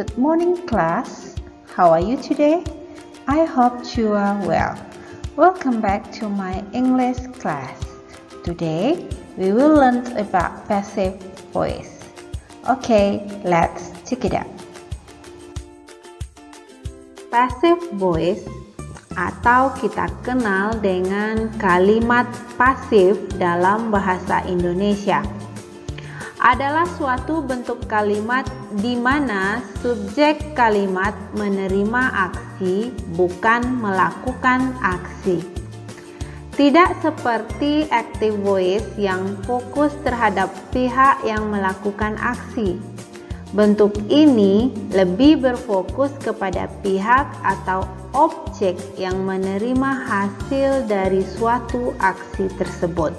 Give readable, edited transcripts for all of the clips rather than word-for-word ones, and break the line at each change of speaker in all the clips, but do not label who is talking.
Good morning, class. How are you today? I hope you are well. Welcome back to my English class. Today, we will learn about passive voice. Okay, let's check it out. Passive voice atau kita kenal dengan kalimat pasif dalam bahasa Indonesia adalah suatu bentuk kalimat di mana subjek kalimat menerima aksi, bukan melakukan aksi. Tidak seperti active voice yang fokus terhadap pihak yang melakukan aksi. Bentuk ini lebih berfokus kepada pihak atau objek yang menerima hasil dari suatu aksi tersebut.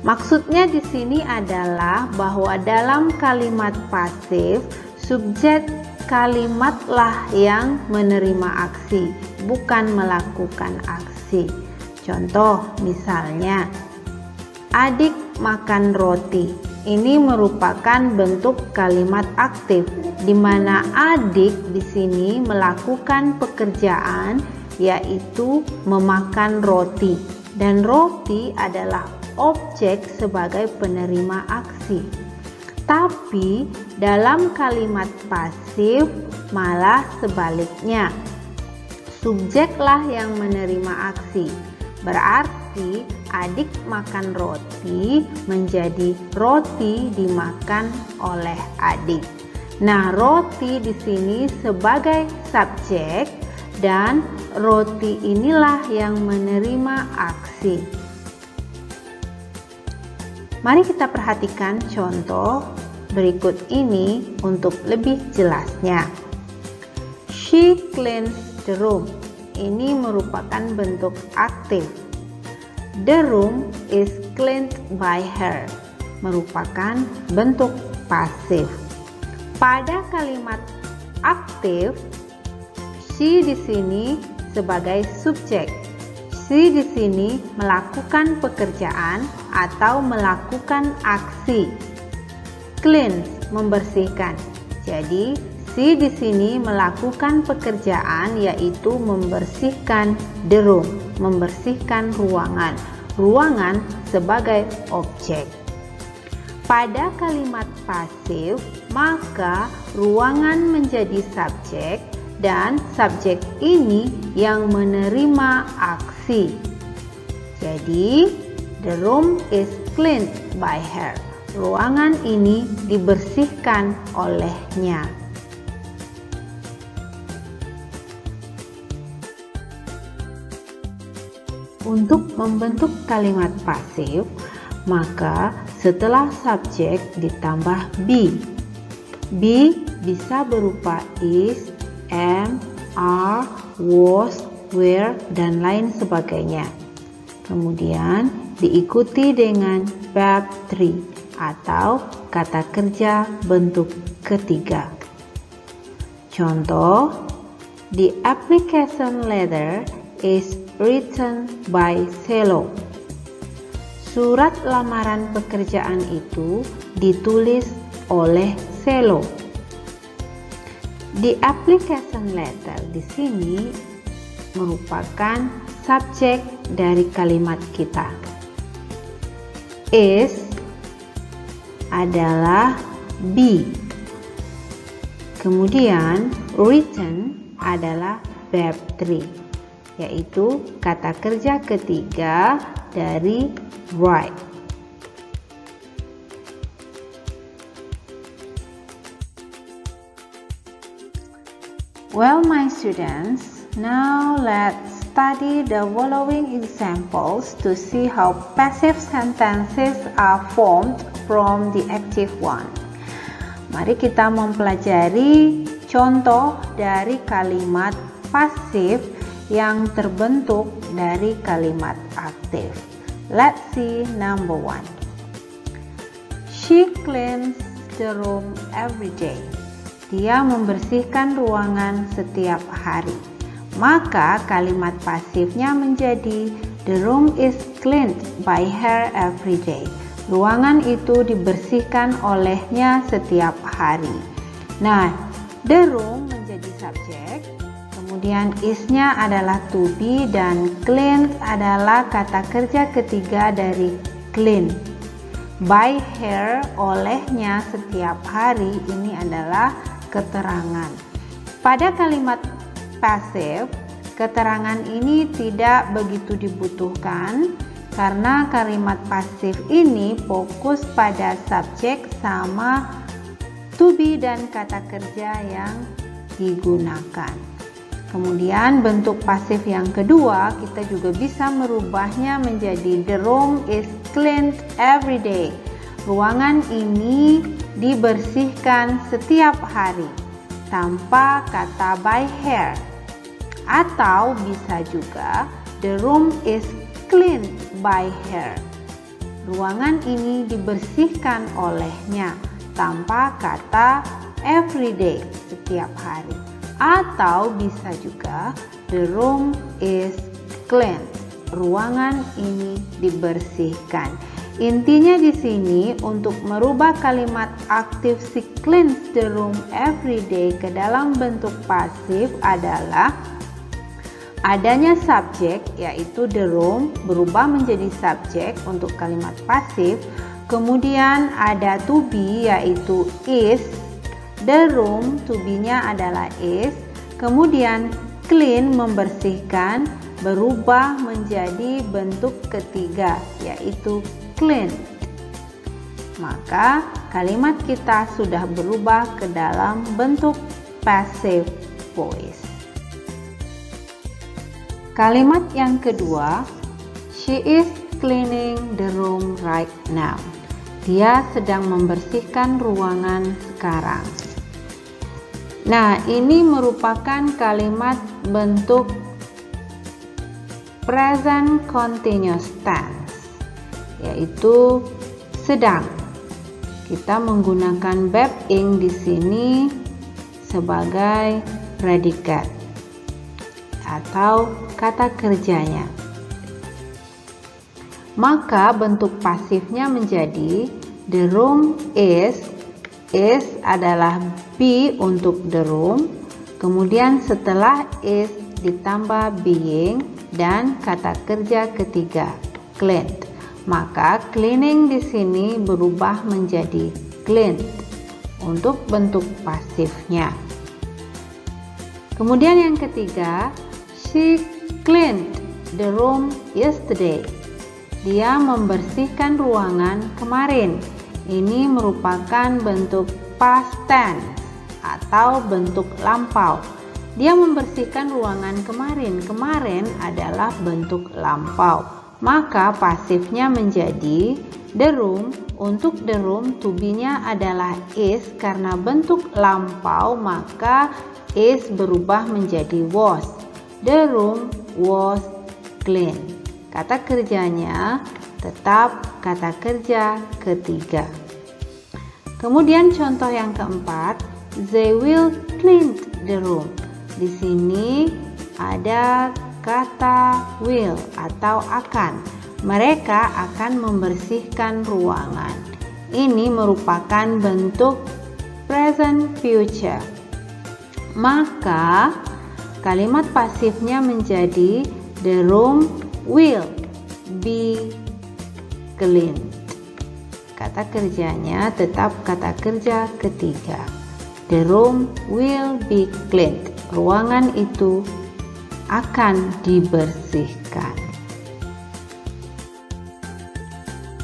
Maksudnya di sini adalah bahwa dalam kalimat pasif, subjek kalimatlah yang menerima aksi, bukan melakukan aksi. Contoh misalnya, adik makan roti. Ini merupakan bentuk kalimat aktif, di mana adik di sini melakukan pekerjaan, yaitu memakan roti, dan roti adalah objek sebagai penerima aksi. Tapi dalam kalimat pasif malah sebaliknya, subjeklah yang menerima aksi. Berarti adik makan roti menjadi roti dimakan oleh adik. Nah, roti di sini sebagai subjek dan roti inilah yang menerima aksi. Mari kita perhatikan contoh berikut ini untuk lebih jelasnya. She cleans the room. Ini merupakan bentuk aktif. The room is cleaned by her. Merupakan bentuk pasif. Pada kalimat aktif, she di sini sebagai subjek. She di sini melakukan pekerjaan atau melakukan aksi. Clean, membersihkan. Jadi, she di sini melakukan pekerjaan yaitu membersihkan the room, membersihkan ruangan. Ruangan sebagai objek. Pada kalimat pasif, maka ruangan menjadi subjek dan subjek ini yang menerima aksi. Jadi, the room is cleaned by her. Ruangan ini dibersihkan olehnya. Untuk membentuk kalimat pasif, maka setelah subjek ditambah be. Be bisa berupa is, am, are, was, were, dan lain sebagainya. Kemudian diikuti dengan verb 3 atau kata kerja bentuk ketiga. Contoh, the application letter is written by Selo. Surat lamaran pekerjaan itu ditulis oleh Selo. The application letter di sini merupakan subjek dari kalimat kita. Is adalah be. Kemudian written adalah verb 3, yaitu kata kerja ketiga dari write. Well, my students, now let's study the following examples to see how passive sentences are formed from the active one. Mari kita mempelajari contoh dari kalimat pasif yang terbentuk dari kalimat aktif. Let's see number 1. She cleans the room every day. Dia membersihkan ruangan setiap hari. Maka kalimat pasifnya menjadi the room is cleaned by her every day. Ruangan itu dibersihkan olehnya setiap hari. Nah, The room menjadi subjek, kemudian is-nya adalah to be, dan cleaned adalah kata kerja ketiga dari clean. By her, olehnya setiap hari, ini adalah keterangan. Pada kalimat pasif, keterangan ini tidak begitu dibutuhkan karena kalimat pasif ini fokus pada subjek sama to be dan kata kerja yang digunakan. Kemudian bentuk pasif yang kedua, kita juga bisa merubahnya menjadi the room is cleaned every day. Ruangan ini dibersihkan setiap hari tanpa kata by her. Atau bisa juga the room is cleaned by her. Ruangan ini dibersihkan olehnya tanpa kata every day, setiap hari. Atau bisa juga the room is cleaned. Ruangan ini dibersihkan. Intinya di sini untuk merubah kalimat aktif si cleans the room every day ke dalam bentuk pasif adalah adanya subjek yaitu the room berubah menjadi subjek untuk kalimat pasif. Kemudian ada to be yaitu is, the room to be-nya adalah is. Kemudian clean membersihkan berubah menjadi bentuk ketiga yaitu clean. Maka kalimat kita sudah berubah ke dalam bentuk passive voice. Kalimat yang kedua, she is cleaning the room right now. Dia sedang membersihkan ruangan sekarang. Nah, ini merupakan kalimat bentuk present continuous tense, yaitu sedang. Kita menggunakan verb ing di sini sebagai predikat atau kata kerjanya. Maka bentuk pasifnya menjadi the room is adalah be untuk the room, kemudian setelah is ditambah being dan kata kerja ketiga cleaned. Maka cleaning di sini berubah menjadi cleaned untuk bentuk pasifnya. Kemudian yang ketiga, she cleaned the room yesterday. Dia membersihkan ruangan kemarin. Ini merupakan bentuk past tense atau bentuk lampau. Dia membersihkan ruangan kemarin. Kemarin adalah bentuk lampau. Maka pasifnya menjadi the room. Untuk the room to be-nya adalah is. Karena bentuk lampau maka is berubah menjadi was. The room was clean. Kata kerjanya tetap kata kerja ketiga. Kemudian contoh yang keempat, they will clean the room. Di sini ada kata will atau akan. Mereka akan membersihkan ruangan. Ini merupakan bentuk present future. Maka kalimat pasifnya menjadi the room will be cleaned. Kata kerjanya tetap kata kerja ketiga. The room will be cleaned. Ruangan itu akan dibersihkan.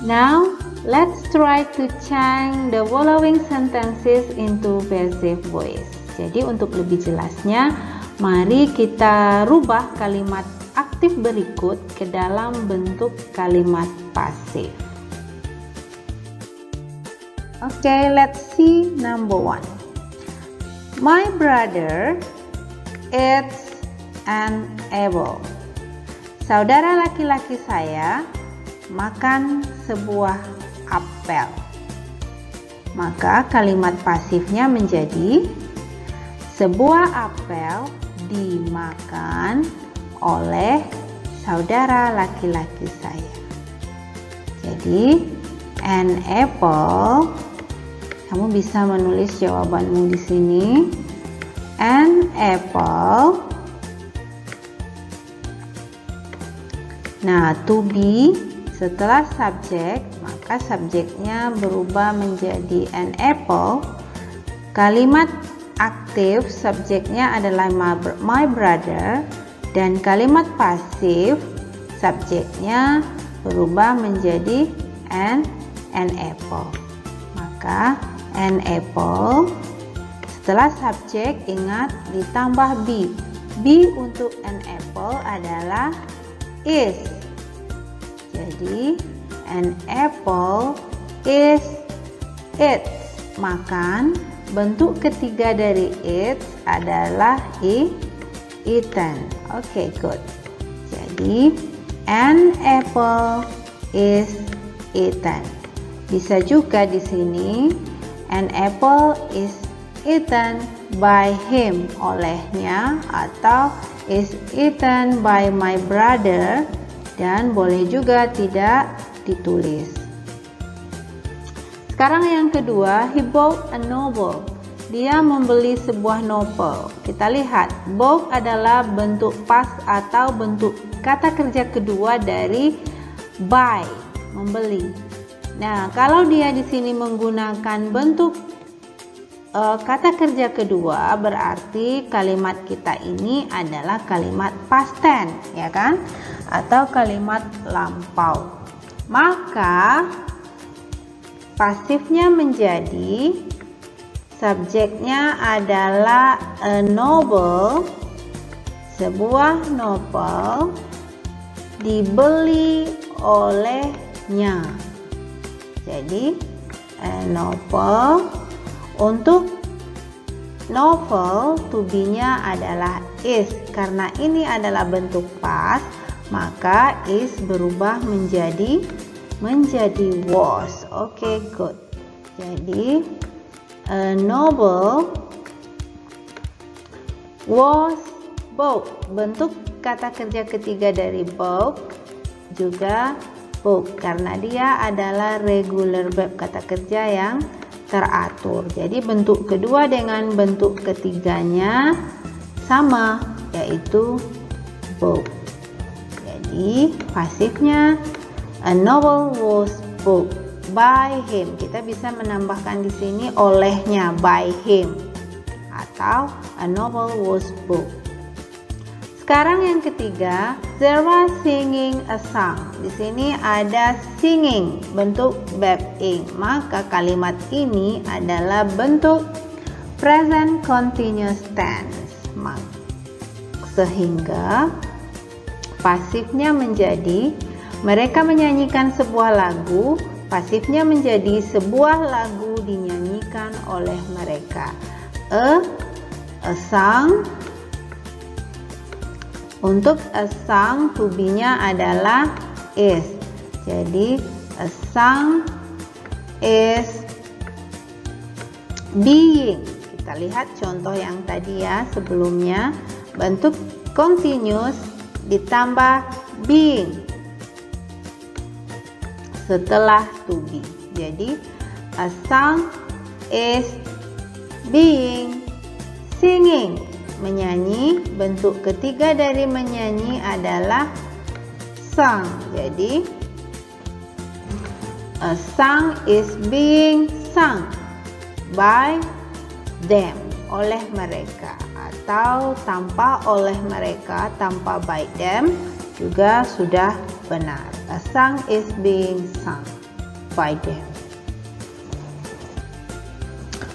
Now, let's try to change the following sentences into passive voice. Jadi untuk lebih jelasnya, mari kita rubah kalimat aktif berikut ke dalam bentuk kalimat pasif. Okay, let's see number 1. My brother eats an apple. Saudara laki-laki saya makan sebuah apel. Maka kalimat pasifnya menjadi sebuah apel dimakan oleh saudara laki-laki saya. Jadi an apple, kamu bisa menulis jawabanmu di sini. An apple. Nah, to be setelah subjek, maka subjeknya berubah menjadi an apple. Kalimat aktif subjeknya adalah my brother, dan kalimat pasif subjeknya berubah menjadi an apple. Maka an apple setelah subjek ingat ditambah be. Be untuk an apple adalah is. Jadi an apple is it. Makan. Bentuk ketiga dari it adalah eaten. Oke, good. Jadi an apple is eaten. Bisa juga di sini an apple is eaten by him, olehnya, atau is eaten by my brother, dan boleh juga tidak ditulis. Sekarang yang kedua, he bought a novel. Dia membeli sebuah novel. Kita lihat, bought adalah bentuk past atau bentuk kata kerja kedua dari buy, membeli. Nah, kalau dia di sini menggunakan bentuk kata kerja kedua, berarti kalimat kita ini adalah kalimat past tense, ya kan? Atau kalimat lampau. Maka pasifnya menjadi subjeknya adalah a novel, sebuah novel dibeli olehnya. Jadi a novel, untuk novel to be-nya adalah is. Karena ini adalah bentuk past, maka is berubah menjadi was. Oke, good. Jadi a novel was bought. Bentuk kata kerja ketiga dari bought juga bought, karena dia adalah regular verb, kata kerja yang teratur. Jadi bentuk kedua dengan bentuk ketiganya sama, yaitu bought. Jadi pasifnya a novel was bought by him. Kita bisa menambahkan di sini olehnya, by him, atau a novel was bought. Sekarang yang ketiga, there was singing a song. Di sini ada singing, bentuk verb ing. Maka kalimat ini adalah bentuk present continuous tense. Sehingga pasifnya menjadi mereka menyanyikan sebuah lagu. Pasifnya menjadi sebuah lagu dinyanyikan oleh mereka. A song. Untuk a song to be-nya adalah is. Jadi a song is being. Kita lihat contoh yang tadi ya sebelumnya. Bentuk continuous ditambah being setelah to be. Jadi a song is being singing, menyanyi. Bentuk ketiga dari menyanyi adalah sung. Jadi a song is being sung by them, oleh mereka, atau tanpa oleh mereka, tanpa by them juga sudah benar. A song is being sung by them.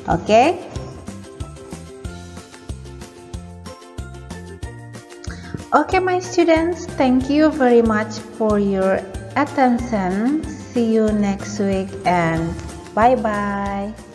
Oke. Okay, my students, thank you very much for your attention. See you next week and bye-bye.